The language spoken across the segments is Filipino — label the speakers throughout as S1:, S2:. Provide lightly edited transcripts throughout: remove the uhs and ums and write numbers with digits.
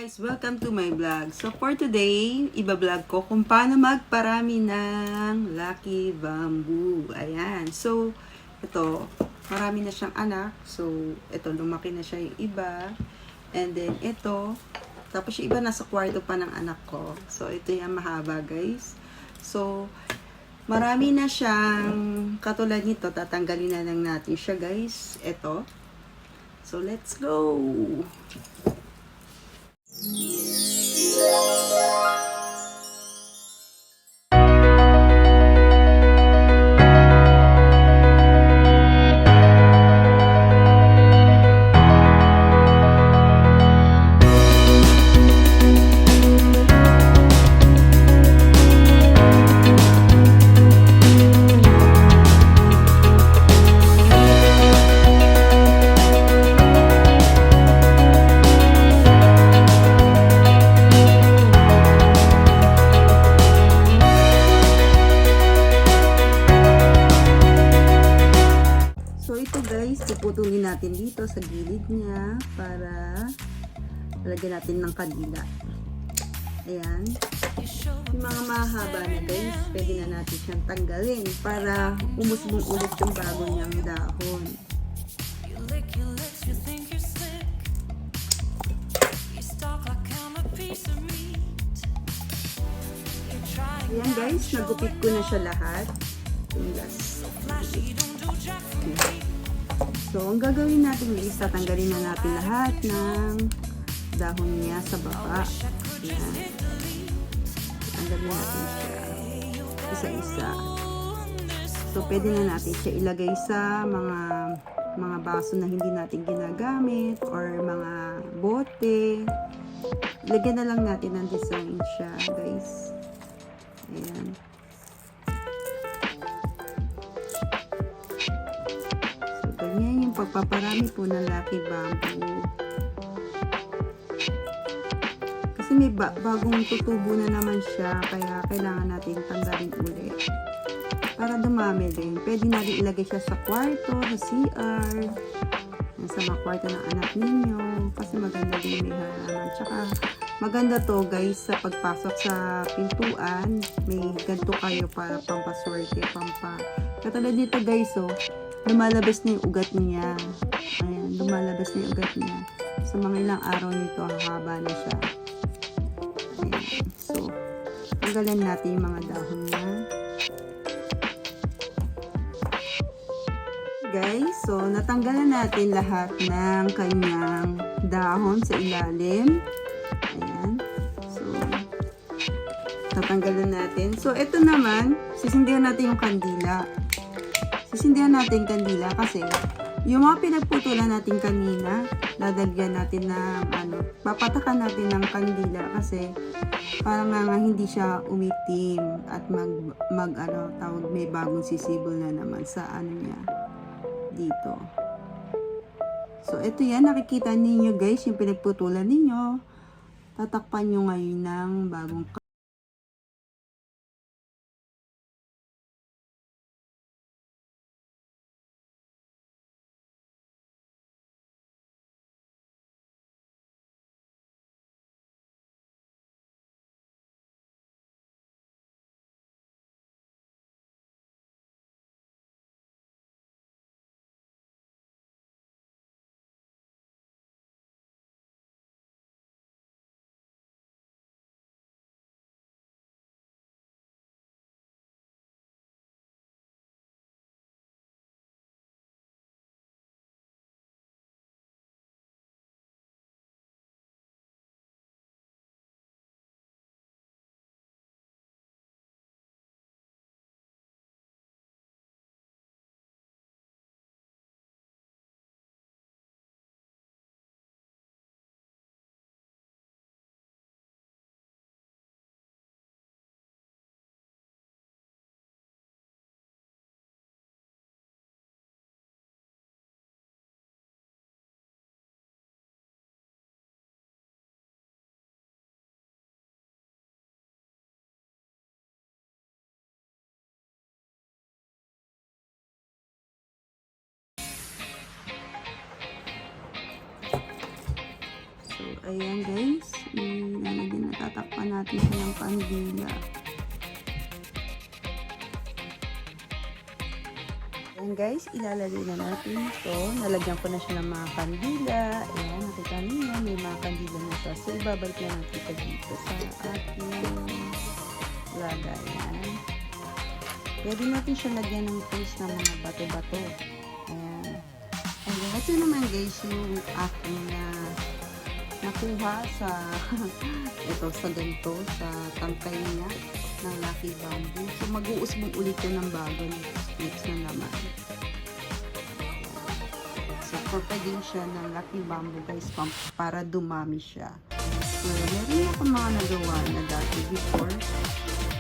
S1: guys! Welcome to my vlog. So for today, iba-vlog ko kung paano magparami ng Lucky Bamboo. Ayan. So, ito, marami na siyang anak. So, ito, lumaki na siya yung iba. And then, ito, tapos yung iba nasa kwarto pa ng anak ko. So, ito yung mahaba, guys. So, marami na siyang katulad nito. Tatanggalin na lang natin siya, guys. Ito. So, let's go! Puputulin natin dito sa gilid niya para lagyan natin ng kandila. Ayan. Yung mga mahaba na guys, pwede na natin siyang tanggalin para umusbong ulit yung bago niyang dahon. Ayan guys, nagupit ko na siya lahat. Yung last. So, ang gagawin natin is tatanggalin na natin lahat ng dahon niya sa baba. Ayan. Tanggalin natin siya isa-isa. So, pwede na natin siya ilagay sa mga baso na hindi natin ginagamit or mga bote. Lagyan na lang natin ng design siya, guys. Ayan. Ganyan yung pagpaparami po ng Lucky Bamboo. Kasi may bagong tutubo na naman siya, kaya kailangan natin tanggalin ulit. Para dumami din. Pwede natin ilagay siya sa kwarto, sa CR, sa mga kwarto ng anak ninyo. Kasi maganda din may halaman. Tsaka maganda to guys sa pagpasok sa pintuan. May ganito kayo para pampaswerte, katulad dito guys, oh. Lumalabas na yung ugat niya. Ayan, lumalabas na yung ugat niya. Sa mga ilang araw nito, hahaba na siya. Ayan. So, tanggalan natin yung mga dahon niya. Guys, so, natanggalan natin lahat ng kanyang dahon sa ilalim. Ayan. So, tatanggalan natin. So, ito naman, sisindihan natin yung kandila. Sisindihan natin kandila kasi yung mga pinagputulan natin kanina, lalagyan natin ng papatakan natin ng kandila kasi parang nga hindi siya umitim at tawag may bagong sisibol na naman sa niya dito. So ito yan, nakikita ninyo guys yung pinagputulan ninyo. Tatakpan nyo ngayon ng bagong ayan guys, ilalagyan, natatakpan natin siya ng kandila. Ayan guys, ilalagay na natin ito. Nalagyan ko na siya ng mga kandila. Ayan, nakita niyo, may mga kandila na siya. So, ibabalik na natin ito dito sa ating lagayan. Pwede natin siya lagyan ng tools ng mga bato-bato. Ayan. Ayan, ito naman guys, yung aking nakuha sa ito, sa ganito, sa tangkay niya ng Lucky Bamboo. So, mag-uusbong ulit yun ng bago ng splits na naman. So, pwedeng siya ng Lucky Bamboo guys, para dumami siya. So, meron ako mga nagawa na dati before,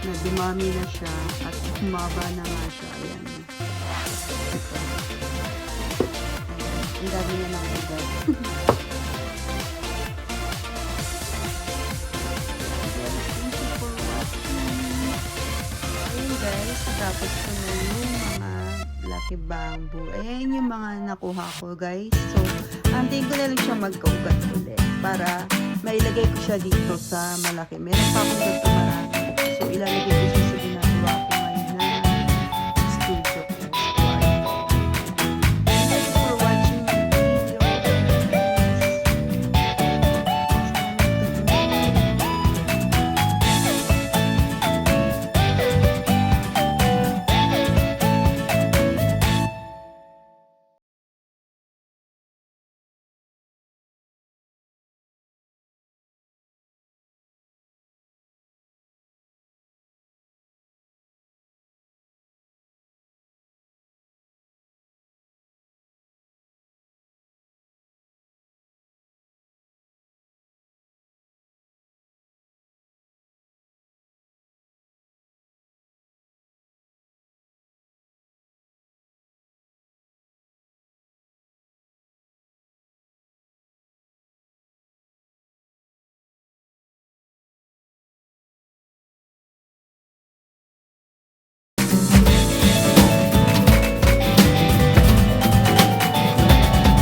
S1: na dumami na siya at humaba na nga siya. Ayan. Ito. Ayan. Ang dami na ng agad. Guys, tapos ko na yung mga Lucky Bamboo. Ayan yung mga nakuha ko guys. So, antayin ko na lang siya magkaugat ulit para mailagay ko siya dito sa malaki. Meron pa akong dito marami. So, ilalagay ko siya